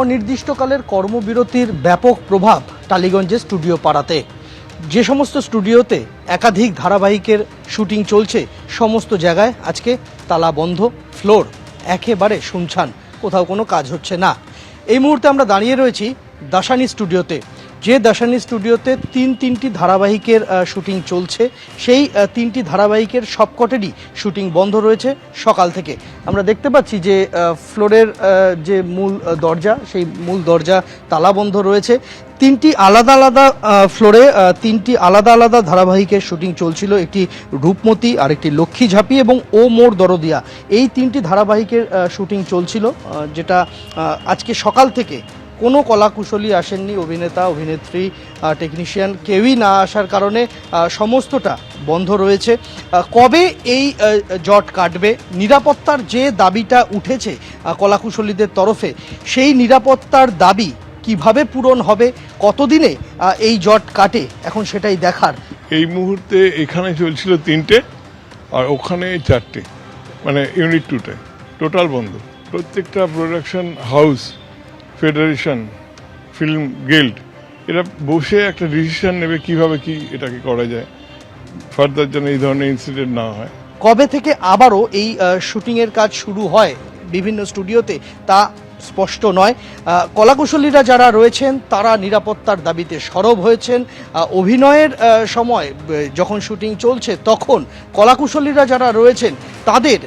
অনির্দিষ্টকালের কর্মবিরতির ব্যাপক প্রভাব টালিগঞ্জের স্টুডিও পাড়াতে। যে সমস্ত স্টুডিওতে একাধিক ধারাবাহিকের শুটিং চলছে সমস্ত জায়গায় আজকে তালা বন্ধ, ফ্লোর একেবারে শুনশান, কোথাও কোনো কাজ হচ্ছে না। এই মুহূর্তে আমরা দাঁড়িয়ে রয়েছি দাসানি স্টুডিওতে, যে দাসানি স্টুডিওতে তিনটি ধারাবাহিকের শুটিং চলছে। সেই তিনটি ধারাবাহিকের সবকটেরই শুটিং বন্ধ রয়েছে সকাল থেকে। আমরা দেখতে পাচ্ছি যে ফ্লোরের যে মূল দরজা, সেই মূল দরজা তালা বন্ধ রয়েছে। তিনটি আলাদা আলাদা ফ্লোরে তিনটি আলাদা আলাদা ধারাবাহিকের শুটিং চলছিল, একটি রূপমতি, আরেকটি লক্ষ্মী ঝাঁপি এবং ও মোর দরদিয়া। এই তিনটি ধারাবাহিকের শুটিং চলছিল, যেটা আজকে সকাল থেকে কোনো কলাকুশলী আসেননি, অভিনেতা, অভিনেত্রী, টেকনিশিয়ান কেউই না আসার কারণে সমস্তটা বন্ধ রয়েছে। কবে এই জট কাটবে, নিরাপত্তার যে দাবিটা উঠেছে কলাকুশলীদের তরফে, সেই নিরাপত্তার দাবি কিভাবে পূরণ হবে, কতদিনে এই জট কাটে, এখন সেটাই দেখার। এই মুহূর্তে এখানে চলছিল 3টে আর ওখানে 4টে, মানে ইউনিট 2টে টোটাল বন্ধ। প্রত্যেকটা production house, federation, film guild এরা বসে একটা ডিসিশন নেবে কিভাবে কি এটাকে করা যায়, ফার্দার যেন এই ধরনের ইনসিডেন্ট না হয়। কবে থেকে আবারও এই শুটিংয়ের কাজ শুরু হয় বিভিন্ন স্টুডিওতে তা স্পষ্ট নয়। কলাকুশলীরা যারা রয়েছেন তারা নিরাপত্তার দাবিতে সরব হয়েছেন। অভিনয়ের সময় যখন শুটিং চলছে তখন কলাকুশলীরা যারা রয়েছেন তাদের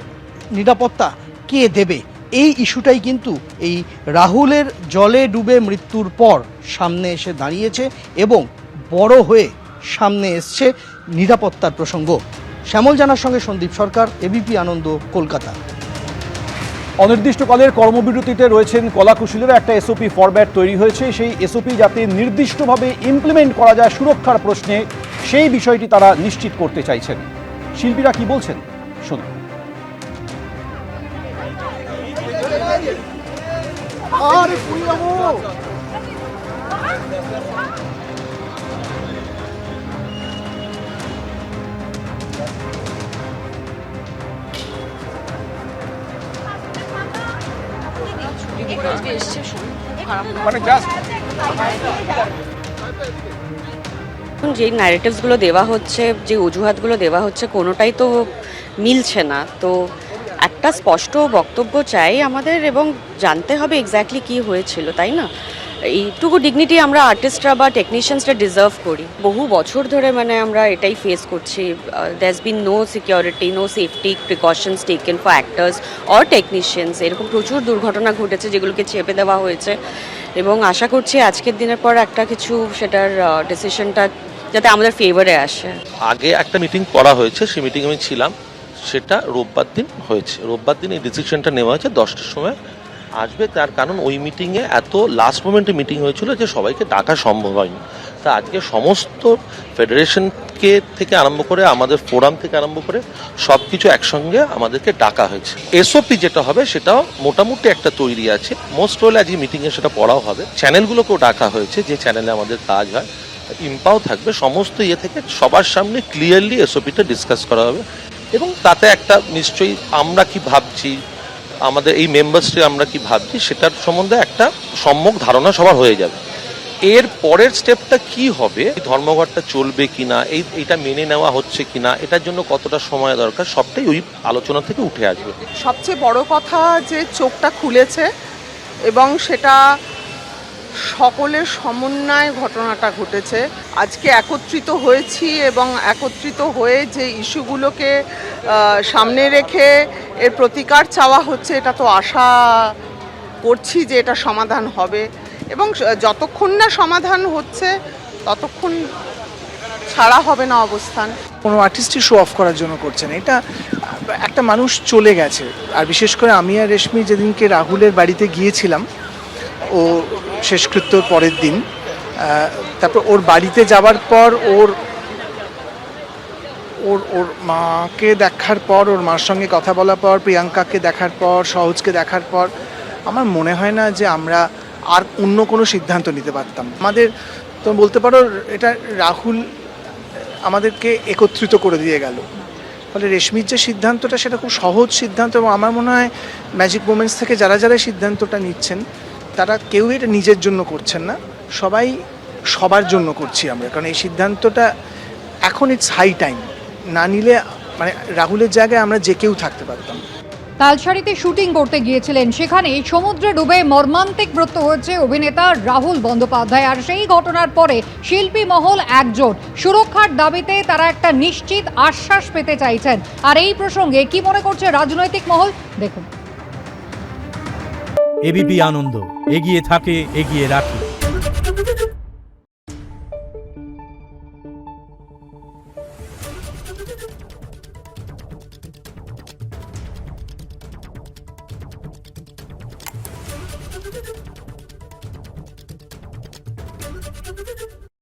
নিরাপত্তা কে দেবে, এই ইস্যুটাই কিন্তু এই রাহুলের জলে ডুবে মৃত্যুর পর সামনে এসে দাঁড়িয়েছে এবং বড় হয়ে সামনে এসছে নিরাপত্তার প্রসঙ্গ। শ্যামল জানার সঙ্গে সন্দীপ সরকার, এবিপি আনন্দ, কলকাতা। অনির্দিষ্টকালের কর্মবিরতিতে রয়েছেন কলাকুশলীরা। একটা এসওপি ফরম্যাট তৈরি হয়েছে, সেই এসওপি যাতে নির্দিষ্টভাবে ইমপ্লিমেন্ট করা যায় সুরক্ষার প্রশ্নে, সেই বিষয়টি তারা নিশ্চিত করতে চাইছেন। শিল্পীরা কি বলছেন শুনুন। যে ন্যারেটিভসগুলো দেওয়া হচ্ছে, যে অজুহাতগুলো দেওয়া হচ্ছে, কোনোটাই তো মিলছে না। তো একটা স্পষ্ট বক্তব্য চাই আমাদের, এবং জানতে হবে এক্স্যাক্টলি কী হয়েছিল, তাই না? এইটুকু ডিগনিটি আমরা আর্টিস্টরা বা টেকনিশিয়ানসরা ডিজার্ভ করি। বহু বছর ধরে আমরা এটাই ফেস করছি। There has been no security, no safety precautions taken for actors or technicians. এরকম প্রচুর দুর্ঘটনা ঘটেছে যেগুলোকে চেপে দেওয়া হয়েছে, এবং আশা করছি আজকের দিনের পর একটা কিছু সেটার ডিসিশনটা যাতে আমাদের ফেভারে আসে। আগে একটা মিটিং করা হয়েছে, সেই মিটিং আমি ছিলাম, সেটা রোববার দিন হয়েছে। রোববার দিন এই ডিসিশনটা নেওয়া হয়েছে 10টার সময় আসবে। তার কারণ ওই মিটিংয়ে এত লাস্ট মোমেন্টে মিটিং হয়েছিল যে সবাইকে ডাকা সম্ভব হয়নি। তা আজকে সমস্ত ফেডারেশনকে থেকে আরম্ভ করে আমাদের ফোরাম থেকে আরম্ভ করে সব কিছু একসঙ্গে আমাদেরকে ডাকা হয়েছে। এসওপি যেটা হবে সেটাও মোটামুটি একটা তৈরি আছে। মোস্ট হলে আজকে মিটিংয়ে সেটা পড়াও হবে। চ্যানেলগুলোকেও ডাকা হয়েছে, যে চ্যানেলে আমাদের কাজ হয়, ইম্পাও থাকবে। সমস্ত থেকে সবার সামনে ক্লিয়ারলি এসওপিটা ডিসকাস করা হবে, এবং তাতে একটা নিশ্চয়ই আমরা কি ভাবছি, আমাদের এই মেম্বার্সটি আমরা কি ভাবছি, সেটার সম্বন্ধে একটা সম্যক ধারণা সবার হয়ে যাবে। এর পরের স্টেপটা কি হবে, ধর্মঘটটা চলবে কিনা, এইটা মেনে নেওয়া হচ্ছে কিনা, এটার জন্য কতটা সময় দরকার, সবটাই ওই আলোচনা থেকে উঠে আসবে। সবচেয়ে বড় কথা যে চোখটা খুলেছে, এবং সেটা সকলের সমন্বয়ে ঘটনাটা ঘটেছে। আজকে একত্রিত হয়েছি এবং একত্রিত হয়ে যে ইস্যুগুলোকে সামনে রেখে এর প্রতিকার চাওয়া হচ্ছে, এটা তো আশা করছি যে এটা সমাধান হবে, এবং যতক্ষণ না সমাধান হচ্ছে ততক্ষণ ছাড়া হবে না অবস্থান। কোনো আর্টিস্টই শো অফ করার জন্য করছে না, এটা একটা মানুষ চলে গেছে। আর বিশেষ করে আমি আর রেশমি যেদিনকে রাহুলের বাড়িতে গিয়েছিলাম, ও শেষকৃত্যর পরের দিন, তারপর ওর বাড়িতে যাওয়ার পর ওর ওর ওর মাকে দেখার পর, ওর মার সঙ্গে কথা বলার পর, প্রিয়াঙ্কাকে দেখার পর, সহজকে দেখার পর আমার মনে হয় না যে আমরা আর অন্য কোনো সিদ্ধান্ত নিতে পারতাম। আমাদের তো বলতে পারো এটা রাহুল আমাদেরকে একত্রিত করে দিয়ে গেল। ফলে রেশমির যে সিদ্ধান্তটা সেটা খুব সহজ সিদ্ধান্ত, এবং আমার মনে হয় ম্যাজিক মোমেন্টস থেকে যারা যারা সিদ্ধান্তটা নিচ্ছেন তারা কেউ এটা নিজের জন্য করছেন না, সবাই সবার জন্য করছি আমরা, কারণ এই সিদ্ধান্তটা এখন ইটস হাই টাইম। না নিলে মানে রাহুলের জায়গায় আমরা যে কেউ থাকতে পারতাম। তালসারিতে শুটিং করতে গিয়েছিলেন, সেখানে সমুদ্রে ডুবে মর্মান্তিক মৃত্যু হয়েছে অভিনেতা রাহুল বন্দ্যোপাধ্যায়। আর সেই ঘটনার পরে শিল্পী মহল একজোট, সুরক্ষার দাবিতে তারা একটা নিশ্চিত আশ্বাস পেতে চাইছেন। আর এই প্রসঙ্গে কি মনে করছে রাজনৈতিক মহল, দেখুন। এবিপি আনন্দ, এগিয়ে থাকে, এগিয়ে রাখে।